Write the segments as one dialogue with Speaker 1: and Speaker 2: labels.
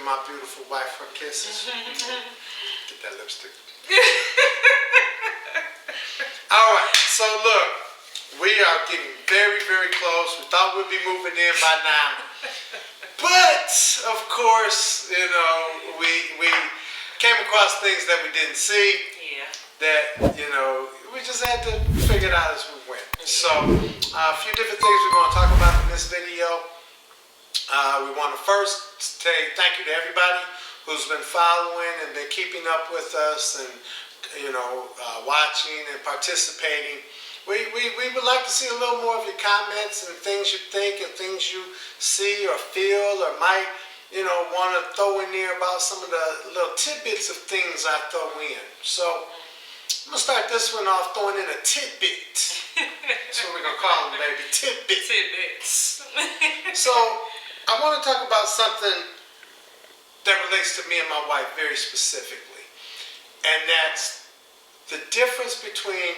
Speaker 1: giving my beautiful wife her kisses. Get that lipstick. All right, so look, we are getting very, very close. We thought we'd be moving in by now. But, of course, you know, we came across things that we didn't see. Yeah. That, you know, we just had to figure it out as we went. So, a few different things we're going to talk about in this video. We want to first say thank you to everybody who's been following and been keeping up with us and, you know, watching and participating. We would like to see a little more of your comments and things you think and things you see or feel or might, you know, want to throw in there about some of the little tidbits of things I throw in. So I'm going to start this one off throwing in a tidbit. That's what we're going to call them, baby. Tidbits. Tidbits. So I want to talk about something that relates to me and my wife very specifically. And that's the difference between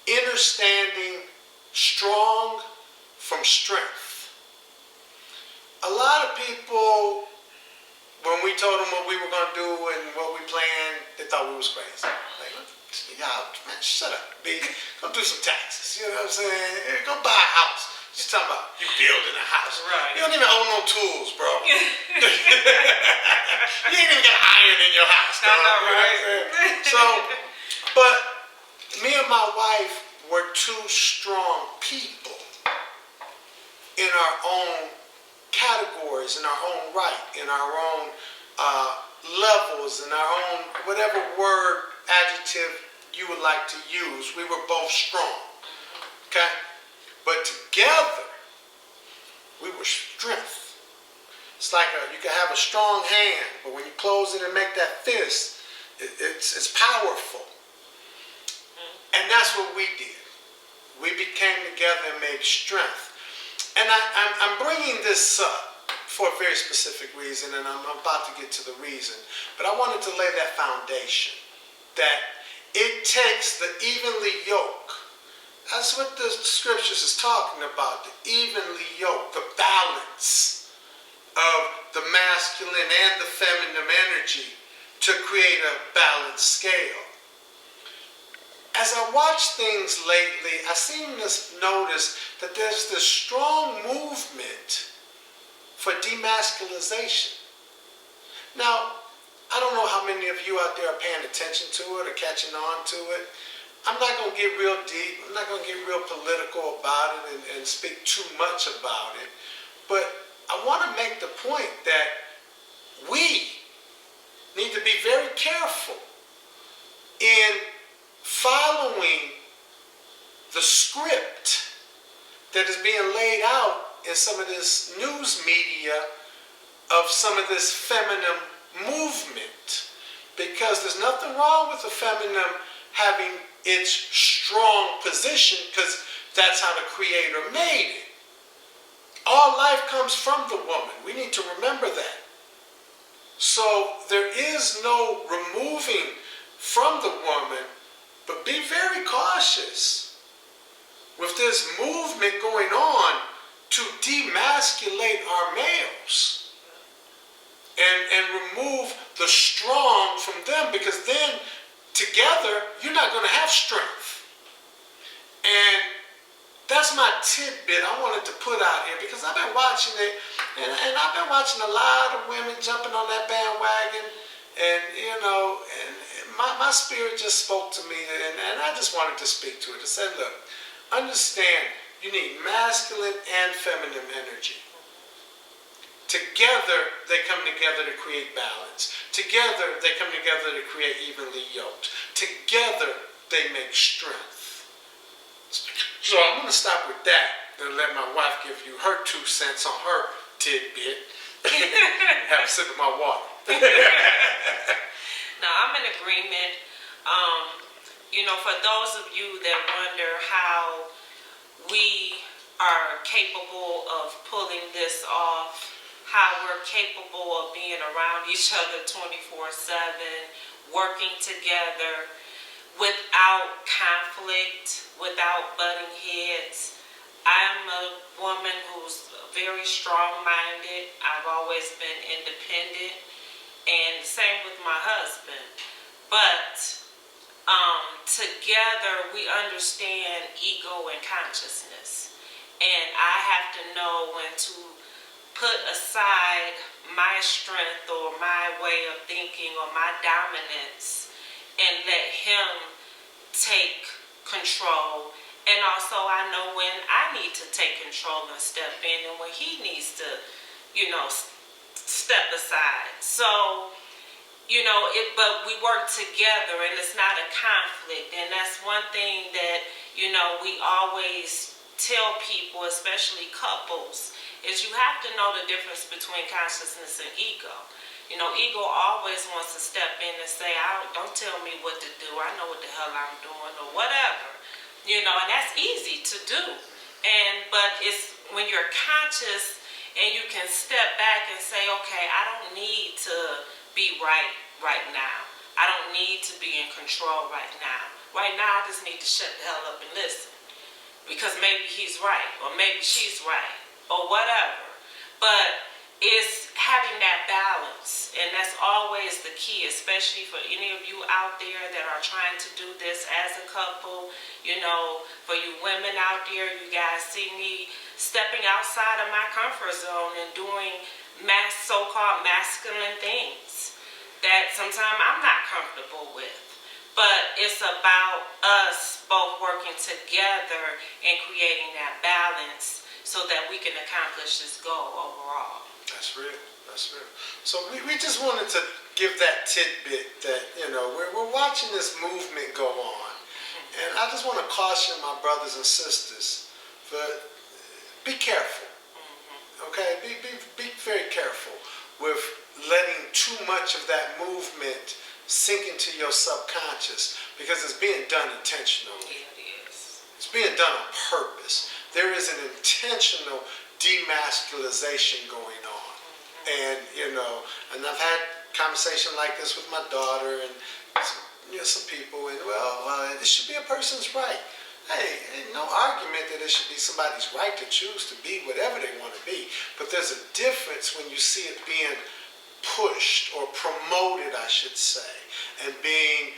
Speaker 1: understanding strong from strength. A lot of people, when we told them what we were going to do and what we planned, they thought we was crazy. Like, y'all, man, shut up, B. Go do some taxes. You know what I'm saying? Hey, go buy a house. She's talking about you building a house. Right. You don't even own no tools, bro. You ain't even got iron in your house. No, right? So, but me and my wife were two strong people in our own categories, in our own right, in our own levels, in our own whatever word, adjective you would like to use. We were both strong. Okay? But together, we were strength. It's like you can have a strong hand, but when you close it and make that fist, it's powerful. And that's what we did. We became together and made strength. And I'm bringing this up for a very specific reason, and I'm about to get to the reason. But I wanted to lay that foundation, that it takes the evenly yoke. That's what the scriptures is talking about, the evenly yoke, the balance of the masculine and the feminine energy to create a balanced scale. As I watch things lately, I seem to notice that there's this strong movement for demasculization. Now, I don't know how many of you out there are paying attention to it or catching on to it. I'm not going to get real deep. I'm not going to get real political about it and speak too much about it. But I want to make the point that we need to be very careful in following the script that is being laid out in some of this news media of some of this feminine movement. Because there's nothing wrong with the feminine having its strong position, because that's how the Creator made it. All life comes from the woman. We need to remember that. So there is no removing from the woman, but be very cautious with this movement going on to demasculate our males and remove the strong from them, because then together, you're not going to have strength. And that's my tidbit I wanted to put out here, because I've been watching it, and I've been watching a lot of women jumping on that bandwagon, and, you know, and my spirit just spoke to me, and I just wanted to speak to it. It said, look, understand, you need masculine and feminine energy. Together, they come together to create balance. Together, they come together to create evenly yoked. Together, they make strength. So I'm going to stop with that and let my wife give you her 2 cents on her tidbit. Have a sip of my water.
Speaker 2: No, I'm in agreement. You know, for those of you that wonder how we are capable of pulling this off, how we're capable of being around each other 24/7, working together without conflict, without butting heads, I'm a woman who's very strong-minded. I've always been independent, and same with my husband. But together we understand ego and consciousness, and I have to know when to put aside my strength or my way of thinking or my dominance and let him take control. And also I know when I need to take control and step in, and when he needs to, step aside. So, but we work together, and it's not a conflict. And that's one thing that, we always tell people, especially couples, is you have to know the difference between consciousness and ego. Ego always wants to step in and say, don't tell me what to do. I know what the hell I'm doing or whatever. And that's easy to do. But it's when you're conscious and you can step back and say, okay, I don't need to be right now. I don't need to be in control right now. Right now, I just need to shut the hell up and listen. Because maybe he's right, or maybe she's right, or whatever. But it's having that balance, and that's always the key, especially for any of you out there that are trying to do this as a couple. For you women out there, you guys see me stepping outside of my comfort zone and doing so-called masculine things that sometimes I'm not comfortable with. But it's about us both working together and creating that balance so that we can accomplish this goal overall.
Speaker 1: That's real. That's real. So we just wanted to give that tidbit that, we're watching this movement go on. And I just want to caution my brothers and sisters, be careful. Okay? Be very careful with letting too much of that movement sink into your subconscious, because it's being done intentionally.
Speaker 2: Yeah, it is.
Speaker 1: It's being done on purpose. There is an intentional demasculization going on. And, and I've had conversation like this with my daughter and some people, and well, it should be a person's right. Hey, ain't no argument that it should be somebody's right to choose to be whatever they want to be. But there's a difference when you see it being pushed or promoted, I should say, and being,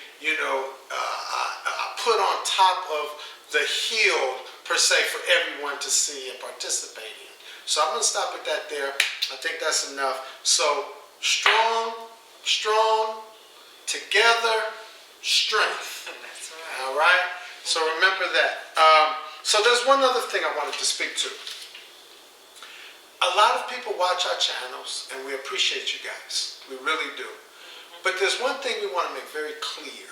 Speaker 1: put on top of the hill, per se, for everyone to see and participate in. So I'm going to stop with that there. I think that's enough. So strong, together, strength.
Speaker 2: That's right.
Speaker 1: All right? So remember that. So there's one other thing I wanted to speak to. A lot of people watch our channels, and we appreciate you guys. We really do. But there's one thing we want to make very clear.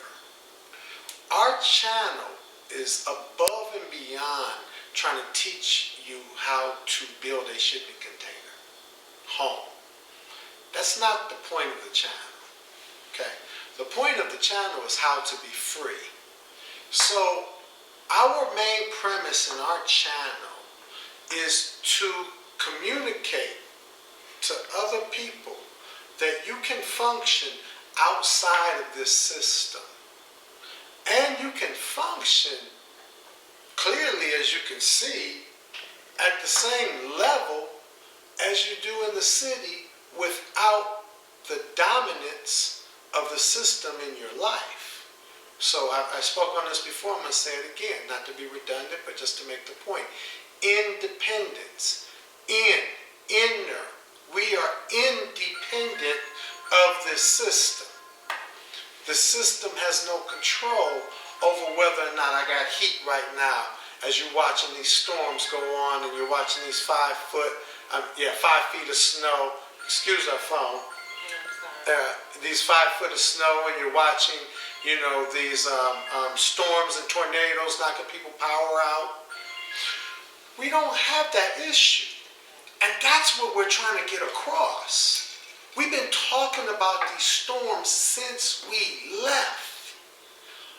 Speaker 1: Our channel is above and beyond trying to teach you how to build a shipping container home. That's not the point of the channel. Okay? The point of the channel is how to be free. So our main premise in our channel is to communicate to other people that you can function outside of this system. And you can function clearly, as you can see, at the same level as you do in the city without the dominance of the system in your life. So I spoke on this before, I'm going to say it again, not to be redundant, but just to make the point. Independence. Inner. We are independent of this system. The system has no control over whether or not I got heat right now as you're watching these storms go on and you're watching these 5 feet of snow. Excuse our phone. These 5 foot of snow, and you're watching, these storms and tornadoes knocking people power out. We don't have that issue. And that's what we're trying to get across. We've been talking about these storms since we left.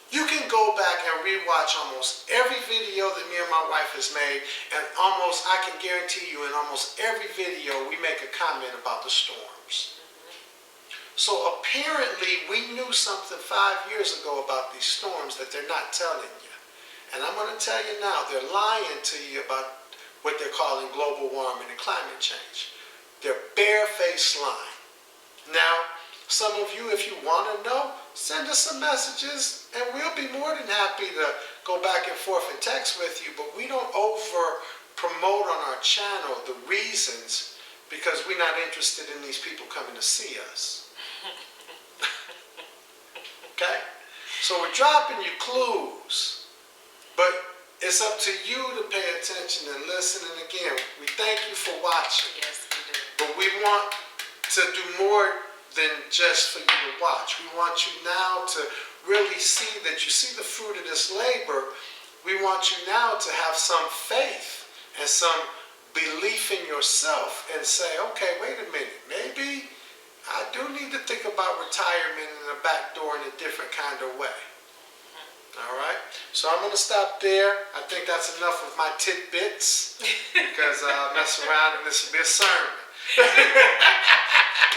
Speaker 1: You can go back and rewatch almost every video that me and my wife has made, and I can guarantee you, in almost every video, we make a comment about the storms. So apparently, we knew something 5 years ago about these storms that they're not telling you. And I'm going to tell you now, they're lying to you about what they're calling global warming and climate change. They're barefaced lying. Now, some of you, if you want to know, send us some messages and we'll be more than happy to go back and forth and text with you, but we don't over promote on our channel the reasons, because we're not interested in these people coming to see us. Okay? So we're dropping you clues, but it's up to you to pay attention and listen. And again, we thank you for watching.
Speaker 2: Yes, we do.
Speaker 1: But we want to do more than just for you to watch. We want you now to really see that you see the fruit of this labor. We want you now to have some faith and some belief in yourself and say, okay, wait a minute, maybe I do need to think about retirement in the back door in a different kind of way. All right, so I'm going to stop there. I think that's enough of my tidbits, because I'll mess around and this will be a sermon.
Speaker 2: Be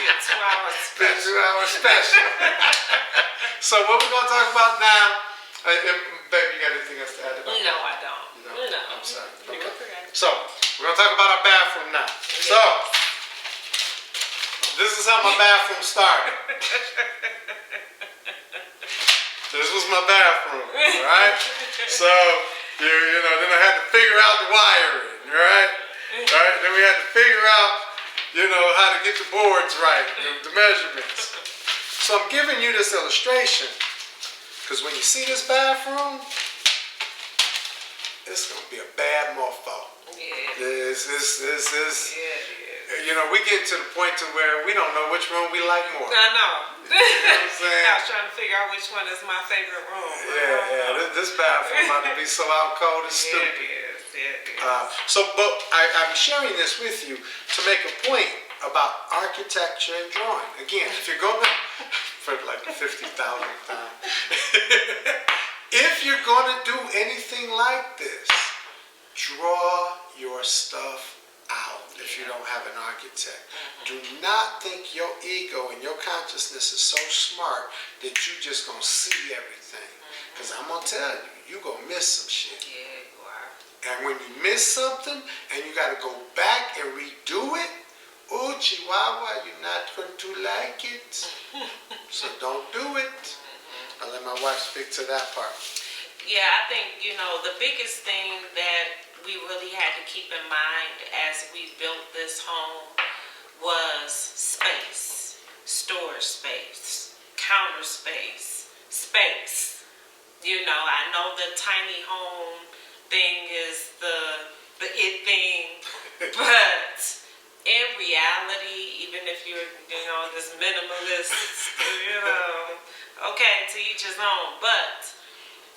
Speaker 2: a 2-hour
Speaker 1: Be a 2-hour special. So what we're going to talk about now, baby, you got anything else to add about that?
Speaker 2: No, I don't.
Speaker 1: No. I'm sorry.
Speaker 2: You're
Speaker 1: Okay.
Speaker 2: correct.
Speaker 1: So we're going to talk about our bathroom now. So this is how my bathroom started. This was my bathroom, right? So, you know, then I had to figure out the wiring, right? Right? Then we had to figure out, you know, how to get the boards right, the measurements. So I'm giving you this illustration because when you see this bathroom, it's going to be a bad mofo.
Speaker 2: Yeah.
Speaker 1: You know, we get to the point to where we don't know which room we like more.
Speaker 2: I know.
Speaker 1: You know what I'm saying?
Speaker 2: I was trying to figure out which one is my favorite room.
Speaker 1: Yeah. This bathroom about to be so out cold, it's stupid.
Speaker 2: It is.
Speaker 1: But I'm sharing this with you to make a point about architecture and drawing. Again, if you're going to, for like the 50,000th time, if you're going to do anything like this, draw your stuff out if you don't have an architect. Do not think your ego and your consciousness is so smart that you just going to see everything. Because I'm going to tell you, you're going to miss some shit.
Speaker 2: Yeah, you are.
Speaker 1: And when you miss something and you got to go back and redo it, oh, Chihuahua, you're not going to like it. So don't do it. I'll let my wife speak to that part.
Speaker 2: Yeah, I think, you know, the biggest thing that we really had to keep in mind as we built this home was space, storage space, counter space, space. You know, I know the tiny home thing is the it thing, but in reality, even if you're, you know, this minimalist, you know, okay, to each his own, but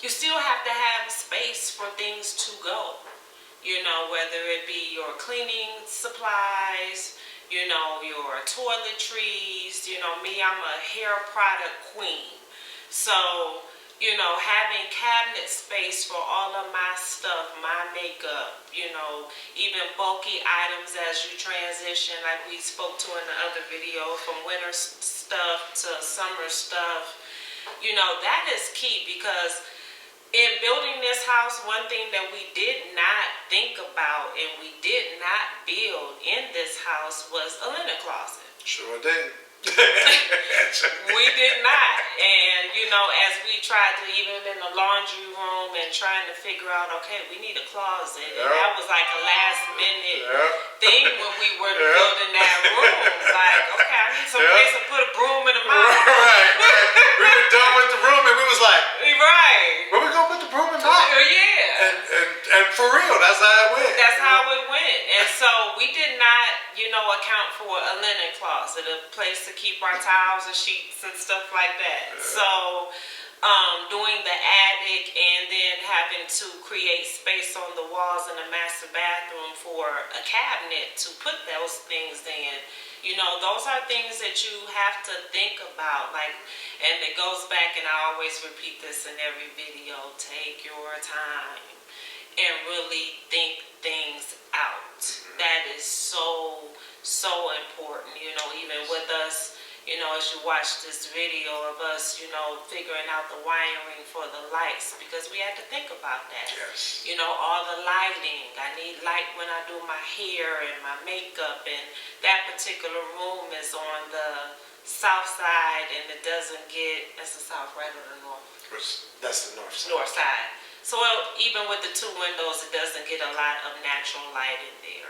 Speaker 2: you still have to have space for things to go. You know, whether it be your cleaning supplies, you know, your toiletries, you know, me, I'm a hair product queen. So, you know, having cabinet space for all of my stuff, my makeup, you know, even bulky items as you transition, like we spoke to in the other video, from winter stuff to summer stuff, you know, that is key, because in building this house, one thing that we did not think about and we did not build in this house was a linen closet.
Speaker 1: Sure did.
Speaker 2: We did not. And, you know, as we tried to, even in the laundry room and trying to figure out, okay, we need a closet. And that was like a last minute thing when we were building that room. Like, okay, I need some place to put a broom in the mouth.
Speaker 1: Right. We were done with the room and we was like,
Speaker 2: right.
Speaker 1: where we gonna put the broom in the mouth?
Speaker 2: Yeah.
Speaker 1: And for real, that's how it went.
Speaker 2: That's how it went. And so we did not, you know, account for a linen closet, a place to keep our towels and sheets and stuff like that. So doing the attic and then having to create space on the walls in the master bathroom for a cabinet to put those things in. You know, those are things that you have to think about. Like, and it goes back, and I always repeat this in every video, take your time and really think things out. That is so important. You know, even with us, you know, as you watch this video of us, you know, figuring out the wiring for the lights, because we had to think about that.
Speaker 1: Yes.
Speaker 2: You know, all the lighting. I need light when I do my hair and my makeup, and that particular room is on the south side, and it doesn't get, that's the south, right, or the north?
Speaker 1: That's the north side.
Speaker 2: North side. So even with the two windows, it doesn't get a lot of natural light in there.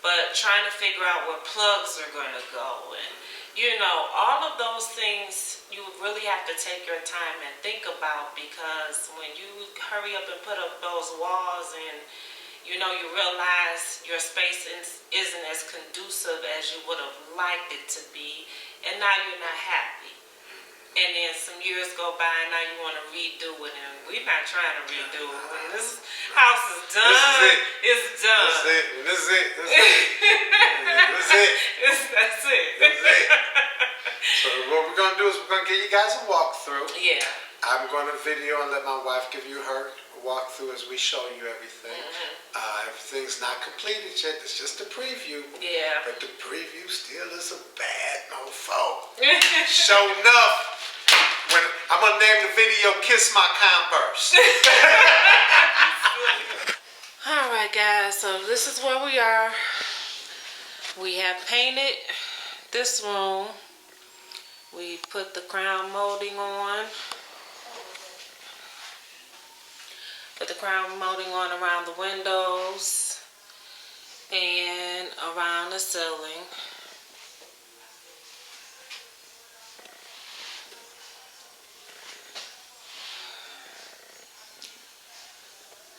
Speaker 2: But trying to figure out where plugs are going to go, and you know, all of those things you really have to take your time and think about, because when you hurry up and put up those walls and you know, you realize your space isn't as conducive as you would have liked it to be, and now you're not happy. And then some years go by, and now you want to redo it, and we're not trying to redo it. When this house is done, it's done.
Speaker 1: This is it. This is it. This is it.
Speaker 2: That's it.
Speaker 1: That's it. So what we're gonna do is we're gonna give you guys a walkthrough.
Speaker 2: Yeah.
Speaker 1: I'm gonna video and let my wife give you her walkthrough as we show you everything. Everything's not completed yet. It's just a preview.
Speaker 2: Yeah.
Speaker 1: But the preview still is a bad mofo. Show enough. When I'm gonna name the video "Kiss My Converse."
Speaker 2: All right, guys. So this is where we are. We have painted this room. We put the crown molding on. Put the crown molding on around the windows and around the ceiling.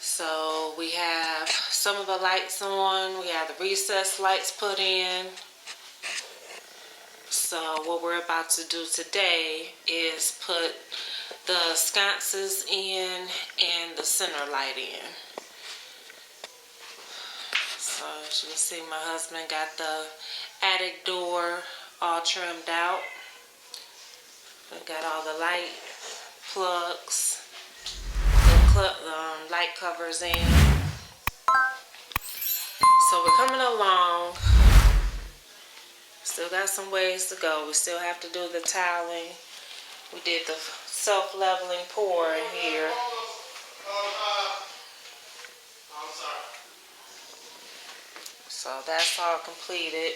Speaker 2: So we have some of the lights on. We have the recessed lights put in. So what we're about to do today is put the sconces in and the center light in. So as you can see, my husband got the attic door all trimmed out. We got all the light plugs, the light covers in. So we're coming along. Still got some ways to go. We still have to do the tiling. We did the self-leveling pour in here. So that's all completed.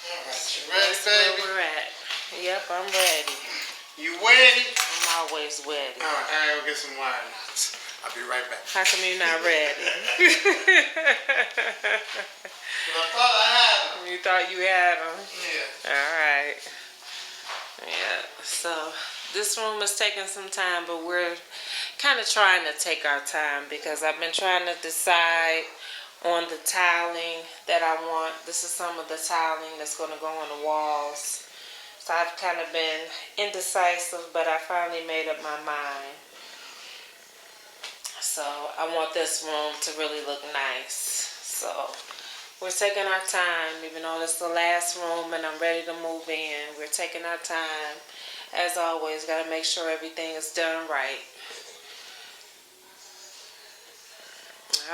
Speaker 1: Alright, you ready,
Speaker 2: That's
Speaker 1: baby?
Speaker 2: where we're at. Yep, I'm ready.
Speaker 1: You ready?
Speaker 2: I'm always ready.
Speaker 1: Alright, I gotta go get some wire nuts. I'll be right back.
Speaker 2: How come you're not ready?
Speaker 1: I thought I had them.
Speaker 2: You thought you had them?
Speaker 1: Yeah.
Speaker 2: Alright. Yeah, so this room is taking some time, but we're kind of trying to take our time because I've been trying to decide on the tiling that I want. This is some of the tiling that's going to go on the walls. So I've kind of been indecisive, but I finally made up my mind. So I want this room to really look nice. So we're taking our time, even though it's the last room and I'm ready to move in. We're taking our time. As always, got to make sure everything is done right.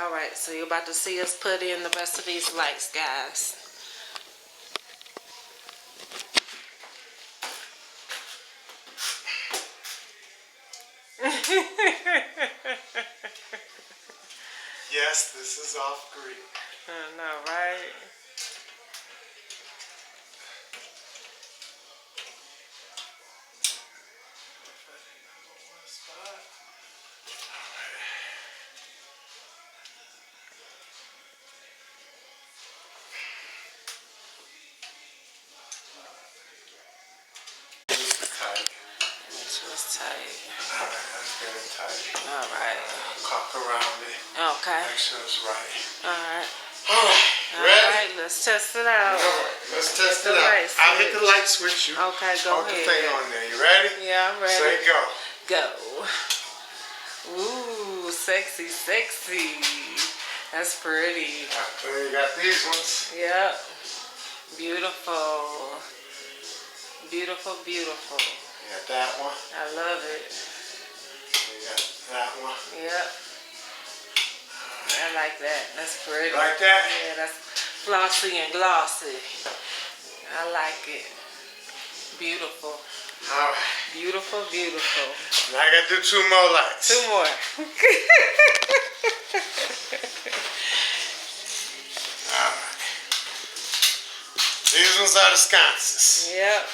Speaker 2: Alright, so you're about to see us put in the rest of these lights, guys.
Speaker 1: Yes, this is off green.
Speaker 2: I know, right? This was tight.
Speaker 1: Alright, that's getting tight.
Speaker 2: Alright.
Speaker 1: Cock around it.
Speaker 2: Okay.
Speaker 1: Make sure it's right.
Speaker 2: Alright.
Speaker 1: Alright, ready?
Speaker 2: Alright, let's test it out.
Speaker 1: Alright, let's test
Speaker 2: The
Speaker 1: it out.
Speaker 2: light
Speaker 1: I'll hit the
Speaker 2: switch.
Speaker 1: light switch. You
Speaker 2: Okay, go
Speaker 1: hold the
Speaker 2: ahead.
Speaker 1: thing on there. You ready?
Speaker 2: Yeah, I'm ready.
Speaker 1: Say go.
Speaker 2: Go. Ooh, sexy, sexy. That's pretty.
Speaker 1: Then you got these ones.
Speaker 2: Yep. Beautiful. Beautiful, beautiful.
Speaker 1: You got that one.
Speaker 2: I love it.
Speaker 1: You got that one.
Speaker 2: Yep. I like that. That's pretty.
Speaker 1: Like that?
Speaker 2: Yeah, that's Flossy and glossy. I like it. Beautiful.
Speaker 1: All right.
Speaker 2: Beautiful, beautiful.
Speaker 1: Now I gotta do 2 more lights.
Speaker 2: 2 more.
Speaker 1: All right. These ones are the sconces.
Speaker 2: Yep.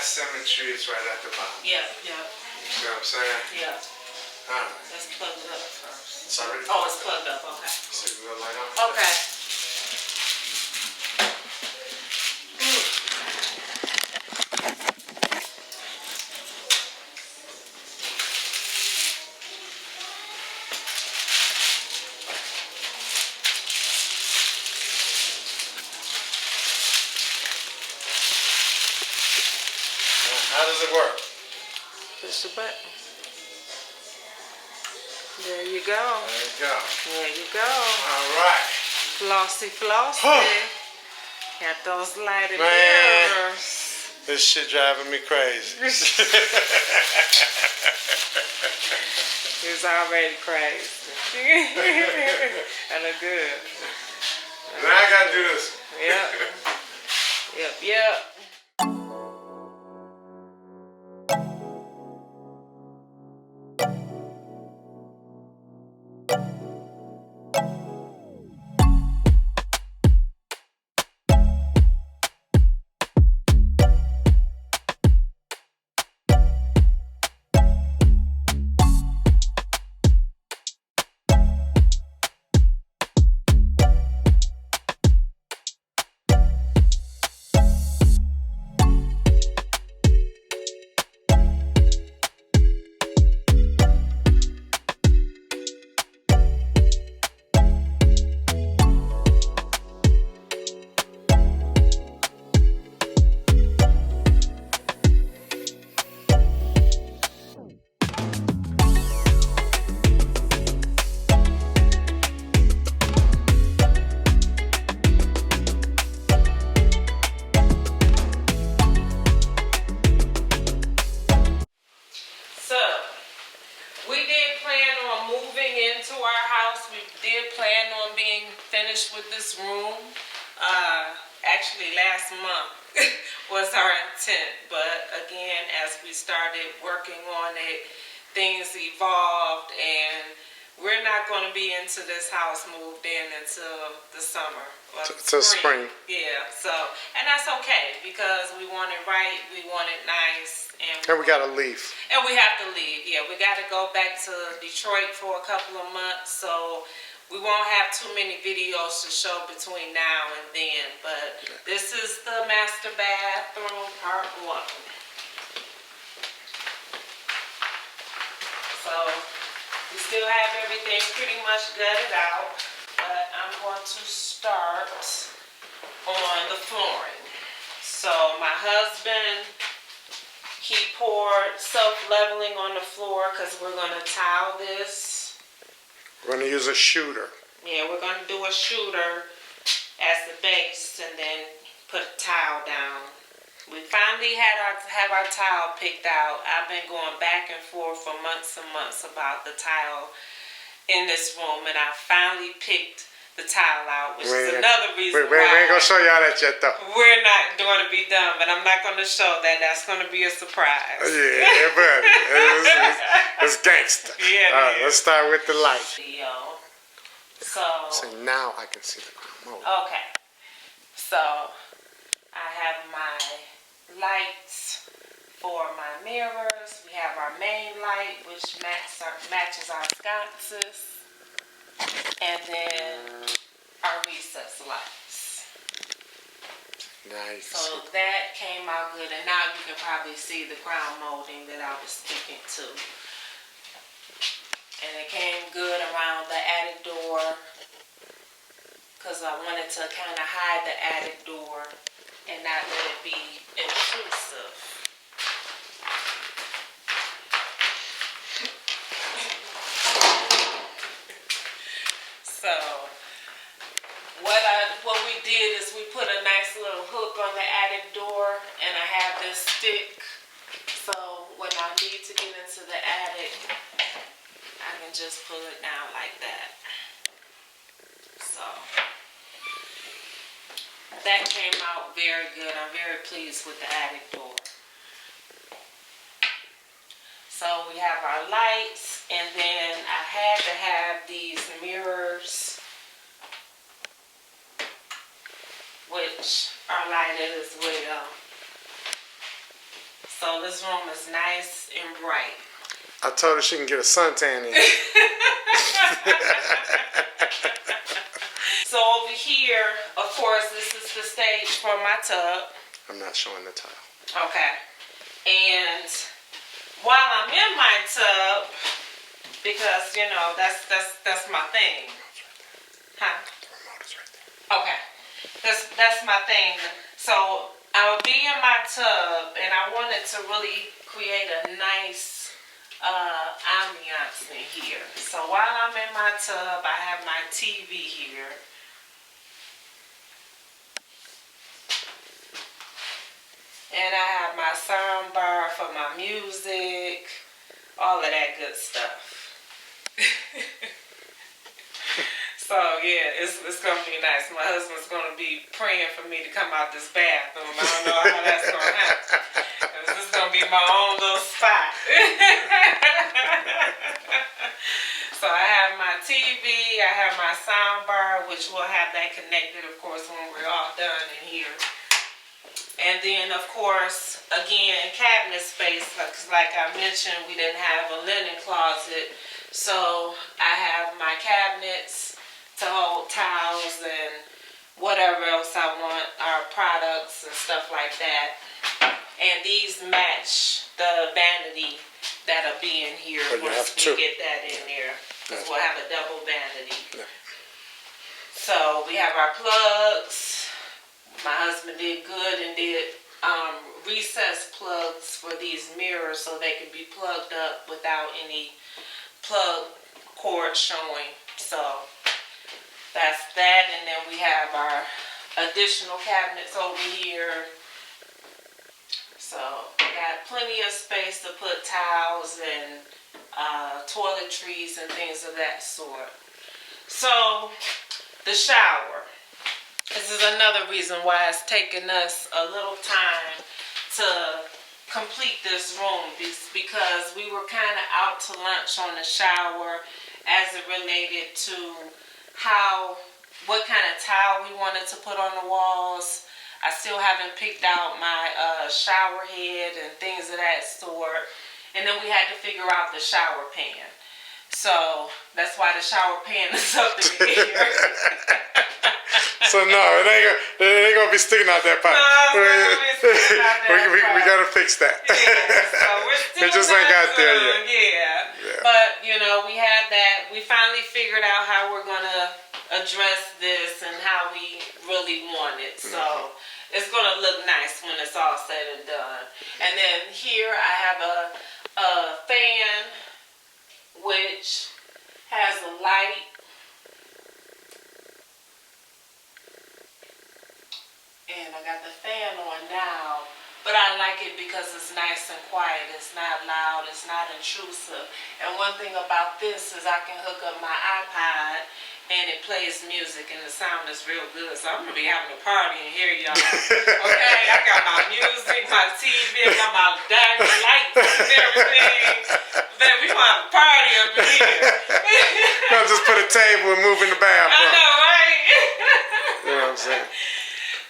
Speaker 1: Symmetry is right at the bottom.
Speaker 2: Yeah, yeah.
Speaker 1: You see what I'm saying?
Speaker 2: Yeah.
Speaker 1: All right.
Speaker 2: Let's plug it up first.
Speaker 1: It's already
Speaker 2: Oh, it's plugged up. Okay.
Speaker 1: See the little light on?
Speaker 2: Okay.
Speaker 1: How does it work?
Speaker 2: Push the button. There you go.
Speaker 1: There you go.
Speaker 2: There you go.
Speaker 1: All right.
Speaker 2: Flossy, flossy. Got those lighted
Speaker 1: Man.
Speaker 2: mirrors.
Speaker 1: This shit driving me crazy.
Speaker 2: It's already crazy. I look good.
Speaker 1: Now I gotta do this.
Speaker 2: Yep. Yep, yep. With this room. Actually last month was our intent, but again, as we started working on it, things evolved, and we're not going to be into this house moved in until the summer or
Speaker 1: spring.
Speaker 2: Yeah, so, and that's okay because we want it right, we want it nice, and
Speaker 1: we gotta leave.
Speaker 2: And we have to leave. Yeah, we got to go back to Detroit for a couple of months, so we won't have too many videos to show between now and then, but this is the master bathroom part 1. So we still have everything pretty much gutted out, but I'm going to start on the flooring. So my husband, he poured self-leveling on the floor because we're going to tile this.
Speaker 1: We're going to use a shooter.
Speaker 2: Yeah, we're going to do a shooter as the base and then put a tile down. We finally have our tile picked out. I've been going back and forth for months and months about the tile in this room, and I finally picked the tile out, which is another reason why
Speaker 1: we ain't going to show y'all that yet, though.
Speaker 2: We're not going to be done, but I'm not going to show that. That's going to be a surprise.
Speaker 1: Yeah, buddy. It's gangster.
Speaker 2: Yeah,
Speaker 1: All right, let's start with the light.
Speaker 2: So
Speaker 1: now I can see the crown mold.
Speaker 2: okay. So I have my lights for my mirrors. We have our main light, which matches our sconces, and then our recess lights.
Speaker 1: Nice.
Speaker 2: So that came out good, and now you can probably see the crown molding that I was sticking to. And it came good around the attic door, because I wanted to kind of hide the attic door and not let it be intrusive. So what we did is we put a nice little hook on the attic door, and I have this stick, so when I need to get into the attic, I can just pull it down like that. So that came out very good. I'm very pleased with the attic door. So we have our lights, and then I had to have these mirrors, which are lighted as well. So this room is nice and bright.
Speaker 1: I told her she can get a suntan in.
Speaker 2: So over here, of course, this is the stage for my tub.
Speaker 1: I'm not showing the tile.
Speaker 2: Okay. And while I'm in my tub, because you know that's my thing. Huh?
Speaker 1: The remote is right there.
Speaker 2: Okay. That's my thing. So I'll be in my tub, and I wanted to really create a nice ambiance in here. So while I'm in my tub, I have my TV here. And I have my sound bar for my music, all of that good stuff. So yeah, it's gonna be nice. My husband's gonna be praying for me to come out this bathroom. I don't know how that's gonna happen. This is gonna be my own little spot. So I have my TV, I have my sound bar, which we'll have that connected, of course, when we're all done in here. And then, of course, again, cabinet space, like I mentioned, we didn't have a linen closet. So I have my cabinets to hold towels and whatever else I want, our products and stuff like that. And these match the vanity that'll be in here once we get that in there. Because we'll have a double vanity. Yeah. So we have our plugs. My husband did good and did recessed plugs for these mirrors so they can be plugged up without any plug cord showing. So that's that. And then we have our additional cabinets over here. So we got plenty of space to put towels and toiletries and things of that sort. So the shower. This is another reason why it's taken us a little time to complete this room, because we were kind of out to lunch on the shower as it related to what kind of tile we wanted to put on the walls. I still haven't picked out my shower head and things of that sort. And then we had to figure out the shower pan. So that's why the shower pan is up in the air.
Speaker 1: So no, it ain't gonna be sticking out that pipe.
Speaker 2: No,
Speaker 1: we gotta fix that.
Speaker 2: Yeah, so we're still
Speaker 1: it just ain't got there yet.
Speaker 2: Yeah. But you know, we had that. We finally figured out how we're gonna address this and how we really want it. So it's gonna look nice when it's all said and done. And then here I have a fan which has a light. And I got the fan on now, but I like it because it's nice and quiet. It's not loud. It's not intrusive. And one thing about this is I can hook up my iPod and it plays music and the sound is real good. So I'm gonna be having a party in here, y'all. Okay, I got my music, my TV, I got my diamond lights and everything. Man, we gonna have a party up in here.
Speaker 1: I'll just put a table and move in the bathroom.
Speaker 2: I know, right?
Speaker 1: You know what I'm saying?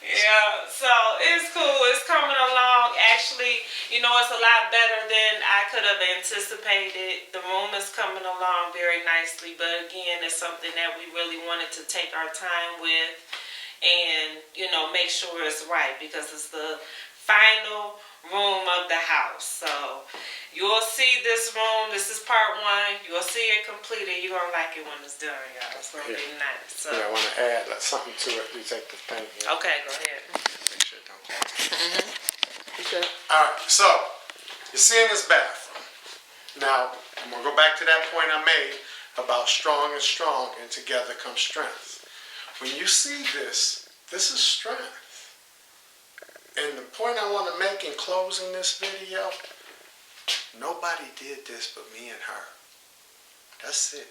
Speaker 2: Yeah, so it's cool. It's coming along. Actually, you know, it's a lot better than I could have anticipated. The room is coming along very nicely, but again, it's something that we really wanted to take our time with and, you know, make sure it's right because it's the final room of the house. So you'll see this room. This is part one. You'll see it completed. You're going to like it when it's done, y'all. It's going to be nice. So.
Speaker 1: Yeah, I want to add something to it. You take this paint here.
Speaker 2: Okay, go ahead.
Speaker 1: Make sure it don't go.
Speaker 2: Okay.
Speaker 1: All right, so you're seeing this bathroom. Now, I'm going to go back to that point I made about strong and strong, and together comes strength. When you see this, this is strength. And the point I want to make in closing this video, nobody did this but me and her. That's it.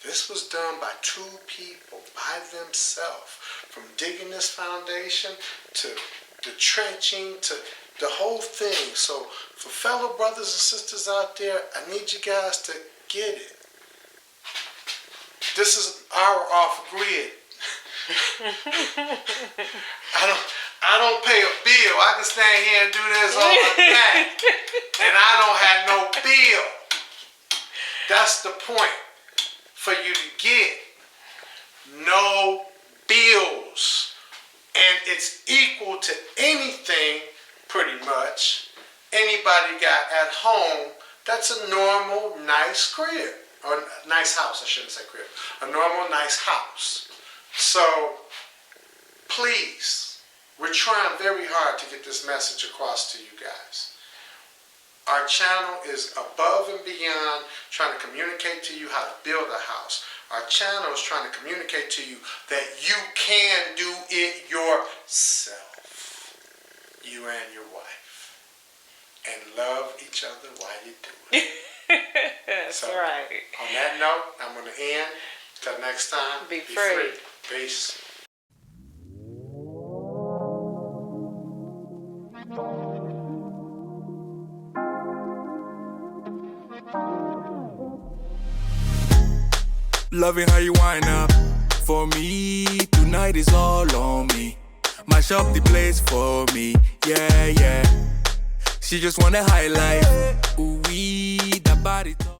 Speaker 1: This was done by two people, by themselves. From digging this foundation to the trenching to the whole thing. So for fellow brothers and sisters out there, I need you guys to get it. This is our off-grid. I don't pay a bill. I can stand here and do this all day. And I don't have no bill. That's the point for you to get. No bills. And it's equal to anything, pretty much, anybody got at home that's a normal, nice crib. Or nice house, I shouldn't say crib. A normal, nice house. So, please, we're trying very hard to get this message across to you guys. Our channel is above and beyond trying to communicate to you how to build a house. Our channel is trying to communicate to you that you can do it yourself. You and your wife. And love each other while you do it.
Speaker 2: That's
Speaker 1: so,
Speaker 2: right.
Speaker 1: On that note, I'm going to end. Till next time,
Speaker 2: Be free.
Speaker 1: Peace.
Speaker 3: Loving how you wind up for me. Tonight is all on me. Mash up the place for me. Yeah, yeah. She just wanna highlight. Ooh, that body talk.